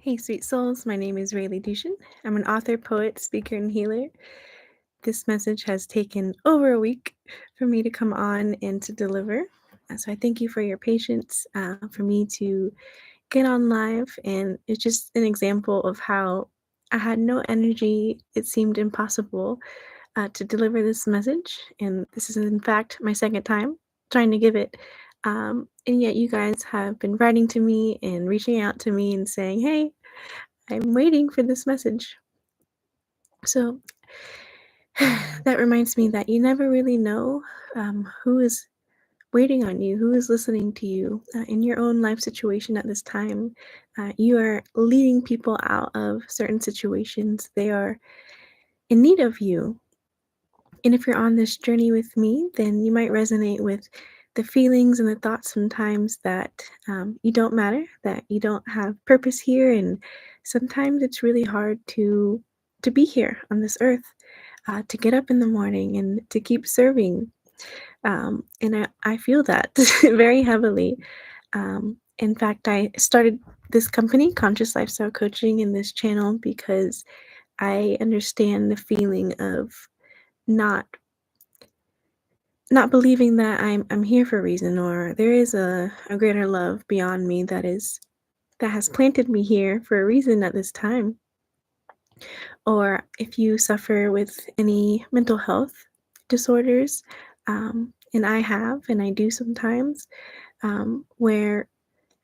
Hey, sweet souls. My name is Raileigh Duschen. I'm an author, poet, speaker, and healer. This message has taken over a week for me to come on and to deliver. So I thank you for your patience for me to get on live. And it's just an example of how I had no energy. It seemed impossible to deliver this message. And this is, in fact, my second time trying to give it. And yet, you guys have been writing to me and reaching out to me and saying, hey, I'm waiting for this message. So that reminds me that you never really know who is waiting on you, who is listening to you in your own life situation at this time. You are leading people out of certain situations. They are in need of you. And if you're on this journey with me, then you might resonate with the feelings and the thoughts sometimes that you don't matter, that you don't have purpose here, and sometimes it's really hard to be here on this earth, to get up in the morning and to keep serving. And I feel that very heavily. In fact, I started this company, Conscious Lifestyle Coaching, in this channel because I understand the feeling of not not believing that I'm here for a reason, or there is a greater love beyond me that has planted me here for a reason at this time. Or if you suffer with any mental health disorders, and I do sometimes, where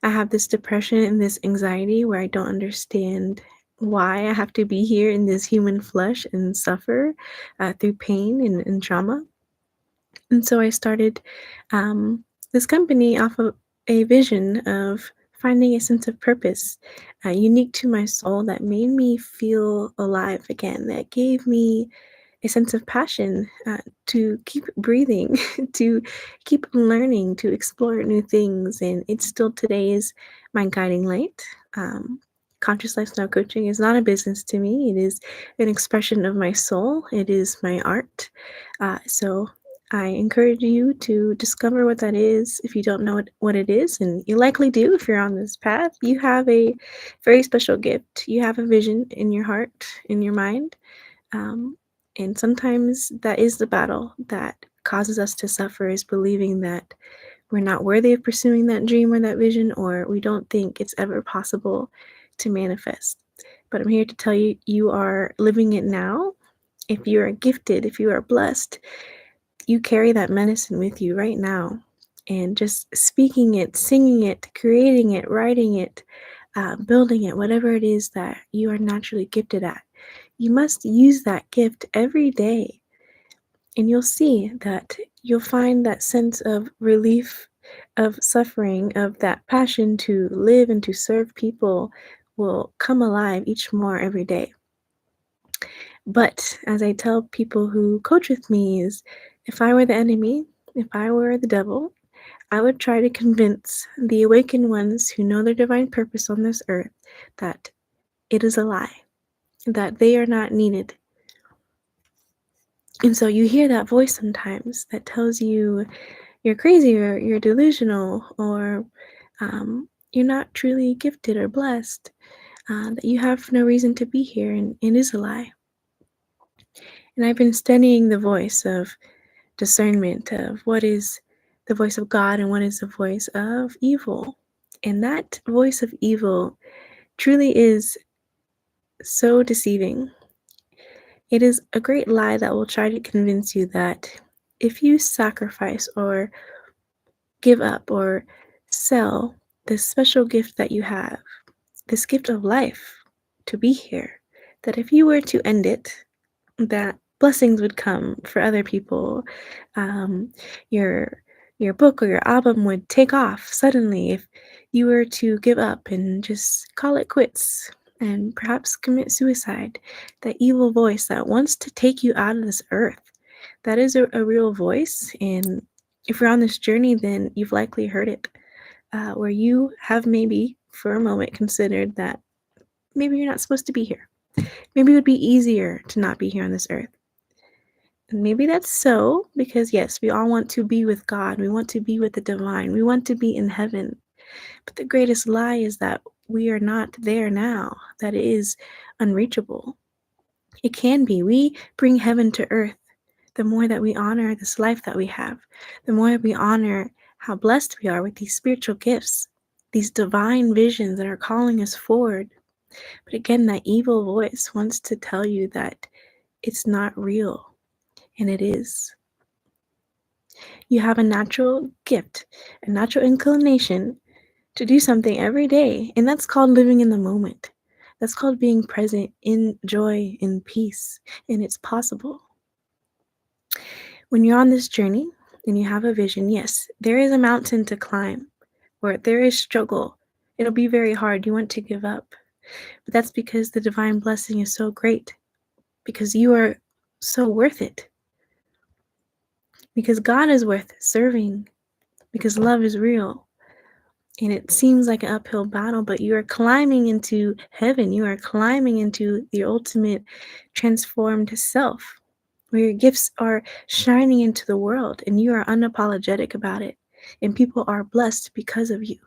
I have this depression and this anxiety where I don't understand why I have to be here in this human flesh and suffer through pain and trauma. And so I started this company off of a vision of finding a sense of purpose unique to my soul that made me feel alive again, that gave me a sense of passion to keep breathing, to keep learning, to explore new things. And it still today is my guiding light. Conscious Lifestyle Coaching is not a business to me. It is an expression of my soul. It is my art. So I encourage you to discover what that is if you don't know what it is, and you likely do if you're on this path. You have a very special gift. You have a vision in your heart, in your mind. Um, and sometimes that is the battle that causes us to suffer, is believing that we're not worthy of pursuing that dream or that vision, or we don't think it's ever possible to manifest. But I'm here to tell you, you are living it now. If you are gifted, if you are blessed, you carry that medicine with you right now. And just speaking it, singing it, creating it, writing it, building it, whatever it is that you are naturally gifted at, you must use that gift every day. And you'll see that you'll find that sense of relief, of suffering, of that passion to live and to serve people will come alive each more every day. But as I tell people who coach with me, is if I were the enemy, if I were the devil, I would try to convince the awakened ones who know their divine purpose on this earth that it is a lie, that they are not needed. And so you hear that voice sometimes that tells you you're crazy, or you're delusional, or you're not truly gifted or blessed, that you have no reason to be here, and it is a lie. And I've been studying the voice of discernment, of what is the voice of God and what is the voice of evil. And that voice of evil truly is so deceiving. It is a great lie that will try to convince you that if you sacrifice or give up or sell this special gift that you have, this gift of life, to be here, that if you were to end it, that blessings would come for other people. Um, your your book or your album would take off suddenly if you were to give up and just call it quits and perhaps commit suicide. That evil voice that wants to take you out of this earth. That is a real voice, and if you're on this journey, then you've likely heard it, where you have maybe for a moment considered that maybe you're not supposed to be here. Maybe it would be easier to not be here on this earth. And maybe that's so, because yes, we all want to be with God. We want to be with the divine. We want to be in heaven. But the greatest lie is that we are not there now, that it is unreachable. It can be. We bring heaven to earth. The more that we honor this life that we have, the more we honor how blessed we are with these spiritual gifts, these divine visions that are calling us forward. But again, that evil voice wants to tell you that it's not real, and it is. You have a natural gift, a natural inclination to do something every day, and that's called living in the moment. That's called being present in joy, in peace, and it's possible. When you're on this journey and you have a vision, yes, there is a mountain to climb, or there is struggle. It'll be very hard. You want to give up. But that's because the divine blessing is so great, because you are so worth it, because God is worth serving, because love is real. And it seems like an uphill battle, but you are climbing into heaven. You are climbing into the ultimate transformed self, where your gifts are shining into the world and you are unapologetic about it. And people are blessed because of you.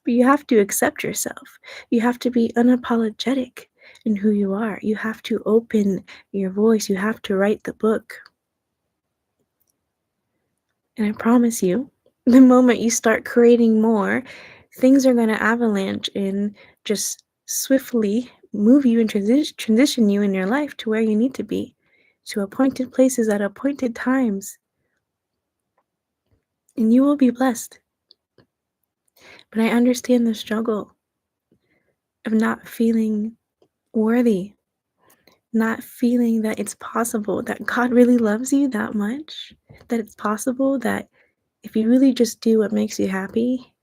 But you have to accept yourself. You have to be unapologetic in who you are. You have to open your voice. You have to write the book. And I promise you, the moment you start creating more, things are going to avalanche and just swiftly move you and transition you in your life to where you need to be, to appointed places at appointed times. And you will be blessed. But I understand the struggle of not feeling worthy, not feeling that it's possible, that God really loves you that much, that it's possible that if you really just do what makes you happy,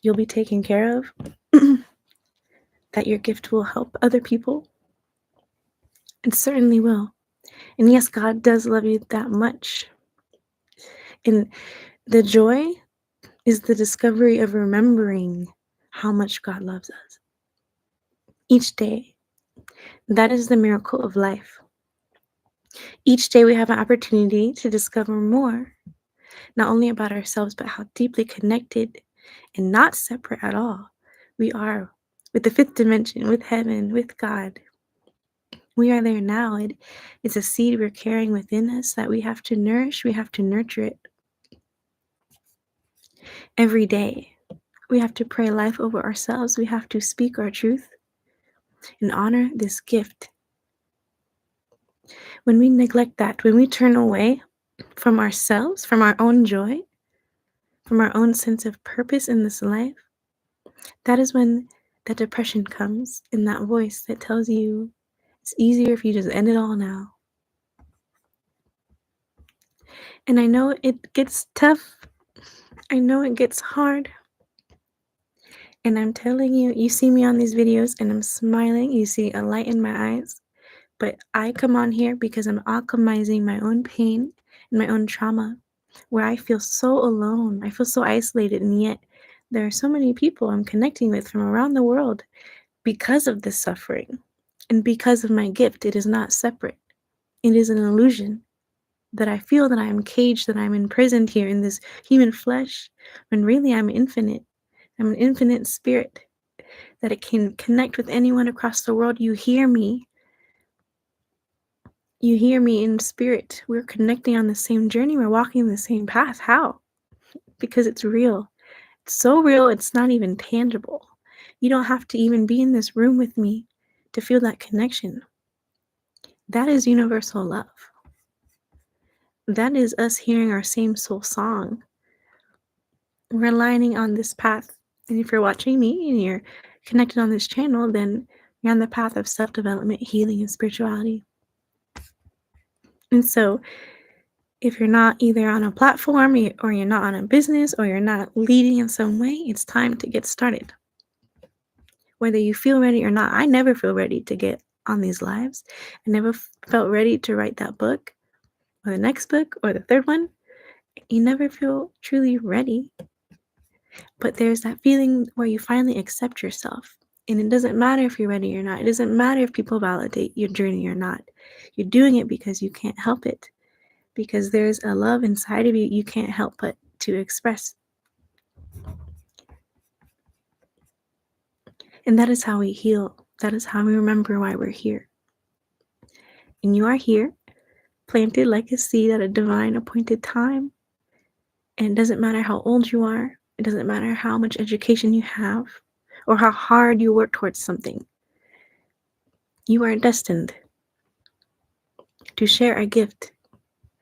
you'll be taken care of, that your gift will help other people. It certainly will. And yes, God does love you that much. And the joy is the discovery of remembering how much God loves us each day. That is the miracle of life. Each day we have an opportunity to discover more, not only about ourselves, but how deeply connected and not separate at all we are with the fifth dimension, with heaven, with God. We are there now. It's a seed we're carrying within us that we have to nourish. We have to nurture it every day. We have to pray life over ourselves. We have to speak our truth and honor this gift. When we neglect that, when we turn away from ourselves, from our own joy, from our own sense of purpose in this life, that is when that depression comes and that voice that tells you it's easier if you just end it all now. And I know it gets tough. I know it gets hard. And I'm telling you, you see me on these videos and I'm smiling. You see a light in my eyes. But I come on here because I'm alchemizing my own pain and my own trauma, where I feel so alone. I feel so isolated. And yet there are so many people I'm connecting with from around the world because of this suffering. And because of my gift, it is not separate. It is an illusion that I feel that I am caged, that I'm imprisoned here in this human flesh, when really I'm infinite. I'm an infinite spirit, that it can connect with anyone across the world. You hear me. You hear me in spirit. We're connecting on the same journey. We're walking the same path. How? Because it's real. It's so real, it's not even tangible. You don't have to even be in this room with me to feel that connection. That is universal love. That is us hearing our same soul song. We're aligning on this path. And if you're watching me and you're connected on this channel, then you're on the path of self-development, healing, and spirituality. And so if you're not either on a platform or you're not on a business or you're not leading in some way, it's time to get started. Whether you feel ready or not, I never feel ready to get on these lives. I never felt ready to write that book or the next book or the third one. You never feel truly ready. But there's that feeling where you finally accept yourself. And it doesn't matter if you're ready or not. It doesn't matter if people validate your journey or not. You're doing it because you can't help it. Because there's a love inside of you you can't help but to express. And that is how we heal. That is how we remember why we're here. And you are here, planted like a seed at a divine appointed time. And it doesn't matter how old you are, it doesn't matter how much education you have, or how hard you work towards something. You are destined to share a gift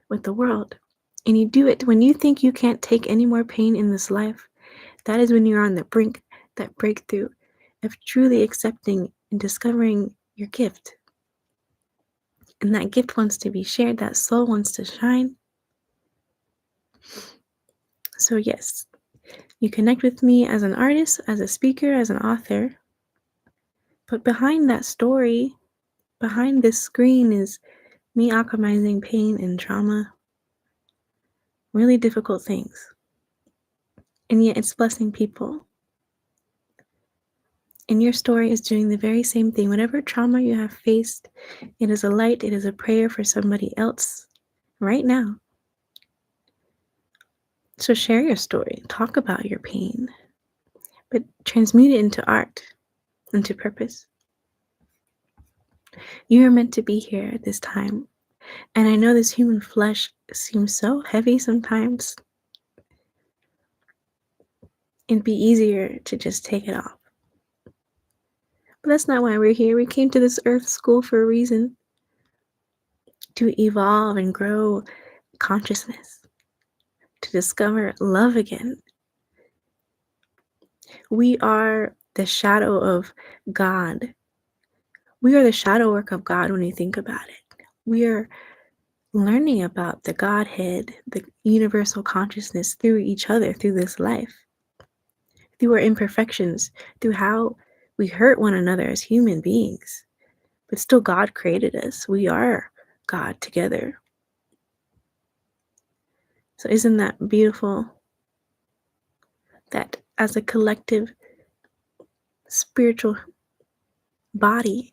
with the world. And you do it when you think you can't take any more pain in this life. That is when you're on the brink, that breakthrough of truly accepting and discovering your gift. And that gift wants to be shared, that soul wants to shine. So yes, you connect with me as an artist, as a speaker, as an author. But behind that story, behind this screen is me alchemizing pain and trauma, really difficult things. And yet it's blessing people. And your story is doing the very same thing. Whatever trauma you have faced, it is a light, it is a prayer for somebody else right now. So share your story, talk about your pain, but transmute it into art, into purpose. You are meant to be here at this time. And I know this human flesh seems so heavy sometimes. It'd be easier to just take it off. But that's not why we're here. We came to this earth school for a reason, to evolve and grow consciousness, to discover love again. We are the shadow of God. We are the shadow work of God when you think about it. We are learning about the Godhead, the universal consciousness through each other, through this life, through our imperfections, through how we hurt one another as human beings. But still, God created us. We are God together. So isn't that beautiful? That as a collective spiritual body,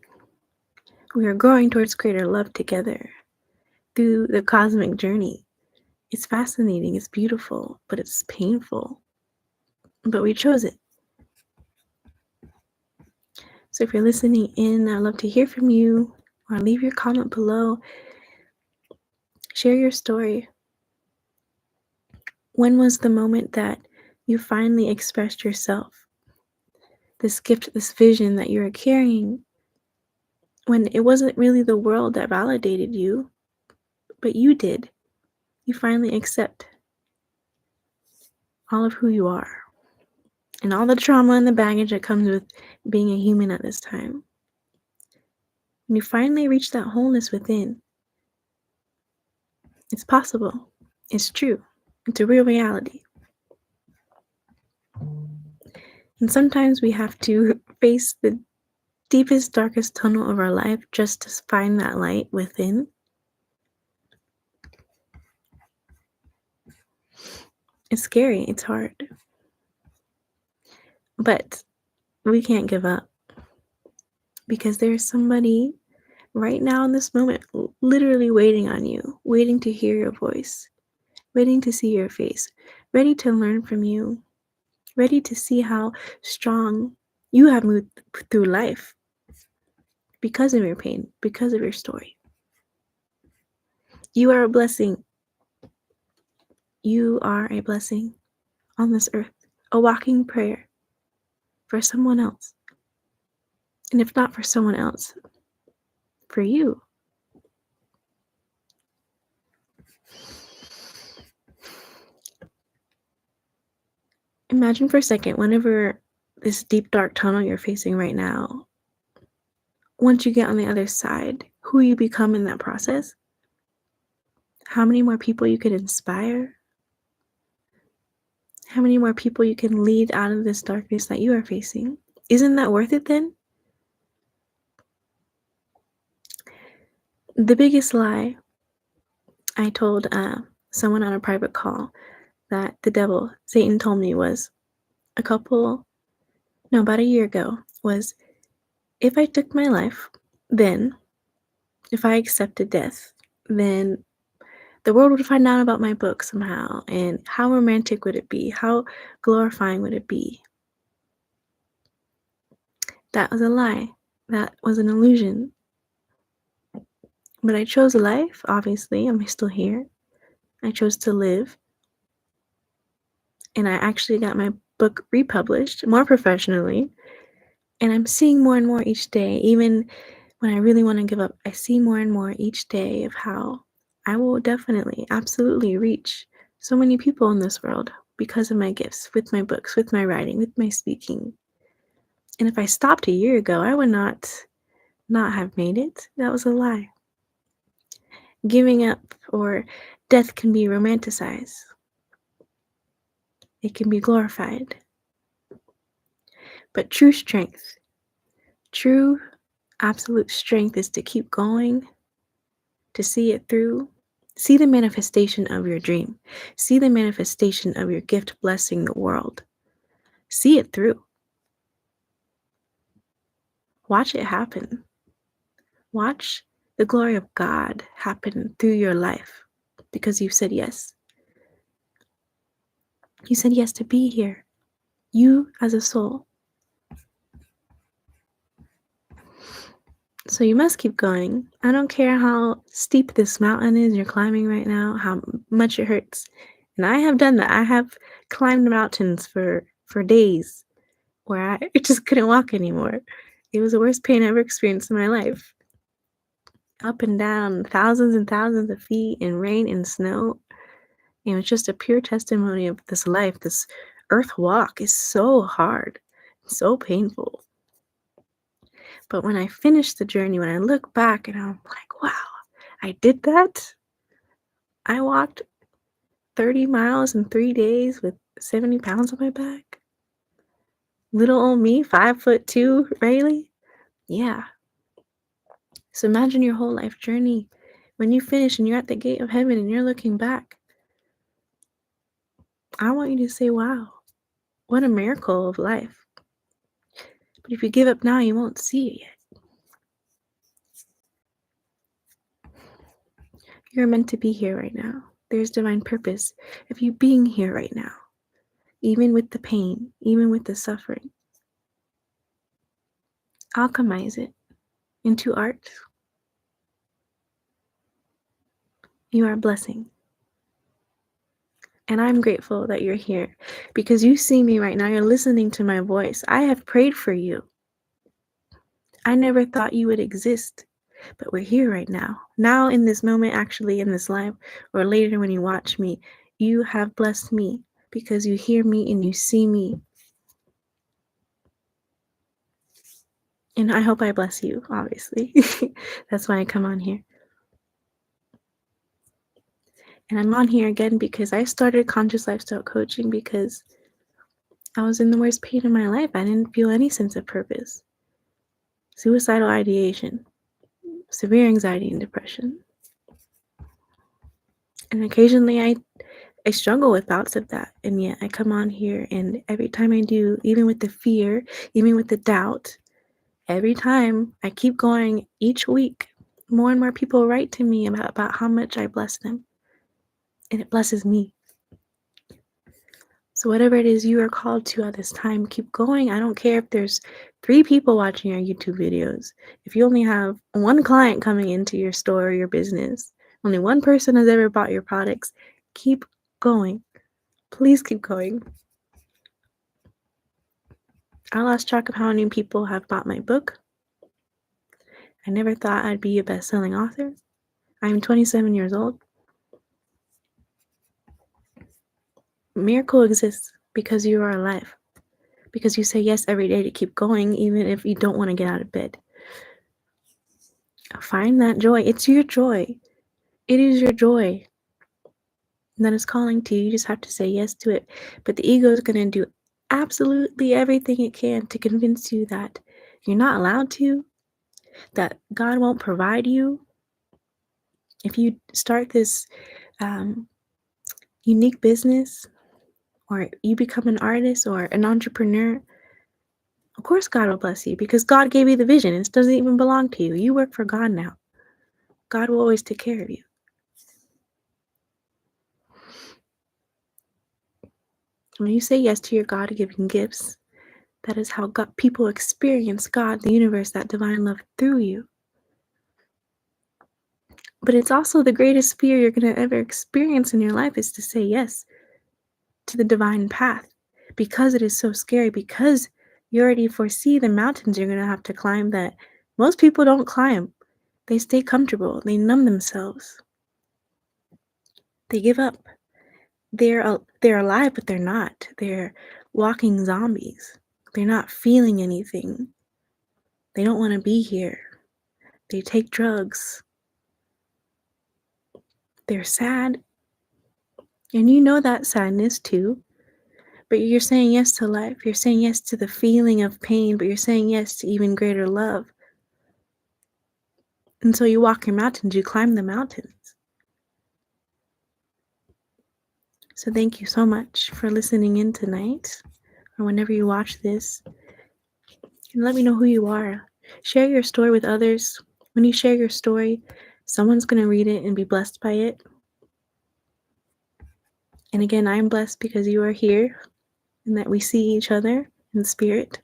we are growing towards greater love together through the cosmic journey. It's fascinating, it's beautiful, but it's painful. But we chose it. So if you're listening in, I'd love to hear from you, or leave your comment below. Share your story. When was the moment that you finally expressed yourself? This gift, this vision that you were carrying, when it wasn't really the world that validated you, but you did. You finally accept all of who you are and all the trauma and the baggage that comes with being a human at this time. When you finally reach that wholeness within, it's possible. It's true. It's a real reality. And sometimes we have to face the deepest, darkest tunnel of our life just to find that light within. It's scary. It's hard. But we can't give up, because there's somebody right now in this moment literally waiting on you, waiting to hear your voice, waiting to see your face, ready to learn from you, ready to see how strong you have moved through life because of your pain, because of your story. You are a blessing. You are a blessing on this earth, a walking prayer for someone else. And if not for someone else, for you. Imagine for a second, whenever this deep, dark tunnel you're facing right now, once you get on the other side, who you become in that process, how many more people you could inspire, how many more people you can lead out of this darkness that you are facing. Isn't that worth it then? The biggest lie I told someone on a private call that the devil, Satan, told me was about a year ago, was if I took my life, then if I accepted death, then the world would find out about my book somehow. And how romantic would it be? How glorifying would it be? That was a lie. That was an illusion. But I chose life, obviously. I'm still here. I chose to live. And I actually got my book republished more professionally. And I'm seeing more and more each day. Even when I really want to give up, I see more and more each day of how I will definitely, absolutely reach so many people in this world because of my gifts, with my books, with my writing, with my speaking. And if I stopped a year ago, I would not have made it. That was a lie. Giving up or death can be romanticized. It can be glorified. But true strength, true absolute strength is to keep going, to see it through. See the manifestation of your dream. See the manifestation of your gift blessing the world. See it through. Watch it happen. Watch the glory of God happen through your life because you said yes. You said yes to be here. You as a soul. So you must keep going. I don't care how steep this mountain is you're climbing right now, how much it hurts. And I have done that. I have climbed mountains for days where I just couldn't walk anymore. It was the worst pain I ever experienced in my life. Up and down, thousands and thousands of feet in rain and snow. And it's just a pure testimony of this life. This earth walk is so hard, so painful. But when I finish the journey, when I look back and I'm like, wow, I did that. I walked 30 miles in 3 days with 70 pounds on my back. Little old me, 5'2", Raileigh. Yeah. So imagine your whole life journey. When you finish and you're at the gate of heaven and you're looking back, I want you to say, wow, what a miracle of life. But if you give up now, you won't see it yet. You're meant to be here right now. There's divine purpose of you being here right now, even with the pain, even with the suffering. Alchemize it into art. You are a blessing. And I'm grateful that you're here because you see me right now. You're listening to my voice. I have prayed for you. I never thought you would exist, but we're here right now. Now, in this moment, actually, in this live, or later when you watch me, you have blessed me because you hear me and you see me. And I hope I bless you, obviously. That's why I come on here. And I'm on here again because I started conscious lifestyle coaching because I was in the worst pain of my life. I didn't feel any sense of purpose. Suicidal ideation, severe anxiety and depression. And occasionally I struggle with thoughts of that. And yet I come on here and every time I do, even with the fear, even with the doubt, every time I keep going each week, more and more people write to me about how much I bless them. And it blesses me. So whatever it is you are called to at this time, keep going. I don't care if there's 3 people watching your YouTube videos. If you only have 1 client coming into your store or your business, only 1 person has ever bought your products, keep going. Please keep going. I lost track of how many people have bought my book. I never thought I'd be a best-selling author. I'm 27 years old. Miracle exists because you are alive. Because you say yes every day to keep going, even if you don't want to get out of bed. Find that joy. It's your joy. It is your joy that is calling to you. You just have to say yes to it. But the ego is going to do absolutely everything it can to convince you that you're not allowed to, that God won't provide you. If you start this unique business, or you become an artist or an entrepreneur, of course God will bless you because God gave you the vision. It doesn't even belong to you. You work for God now. God will always take care of you. When you say yes to your God-given gifts, That is how people experience God, the universe, that divine love through you. But it's also the greatest fear you're going to ever experience in your life is to say yes to the divine path, because it is so scary, because you already foresee the mountains you're going to have to climb that most people don't climb. They stay comfortable, they numb themselves, they give up. They're alive, but they're not. They're walking zombies. They're not feeling anything. They don't want to be here. They take drugs. They're sad. And you know that sadness too. But you're saying yes to life. You're saying yes to the feeling of pain, but you're saying yes to even greater love. And so you walk your mountains, you climb the mountains. So thank you so much for listening in tonight, or whenever you watch this. And let me know who you are. Share your story with others. When you share your story, someone's going to read it and be blessed by it. And again, I'm blessed because you are here and that we see each other in spirit.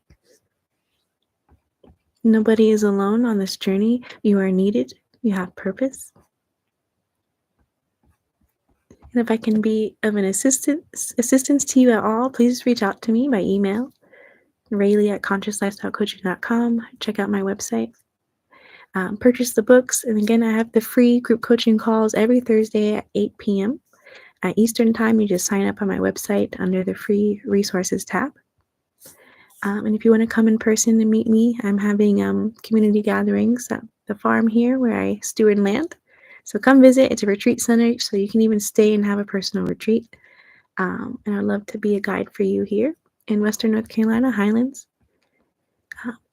Nobody is alone on this journey. You are needed. You have purpose. And if I can be of an assistance to you at all, please reach out to me by email, Raileigh@consciouslifestylecoaching.com. Check out my website. Purchase the books. And again, I have the free group coaching calls every Thursday at 8 p.m. At Eastern Time. You just sign up on my website under the free resources tab. And if you want to come in person and meet me, I'm having community gatherings at the farm here where I steward land. So come visit. It's a retreat center, so you can even stay and have a personal retreat. And I'd love to be a guide for you here in Western North Carolina, Highlands.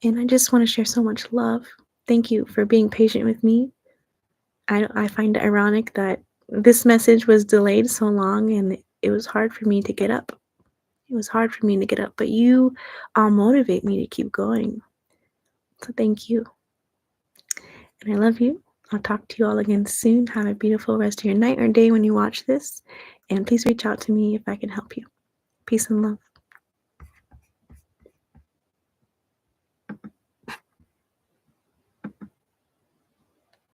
And I just want to share so much love. Thank you for being patient with me. I find it ironic that this message was delayed so long and it was hard for me to get up. It was hard for me to get up, but you all motivate me to keep going. So thank you. And I love you. I'll talk to you all again soon. Have a beautiful rest of your night or day when you watch this. And please reach out to me if I can help you. Peace and love.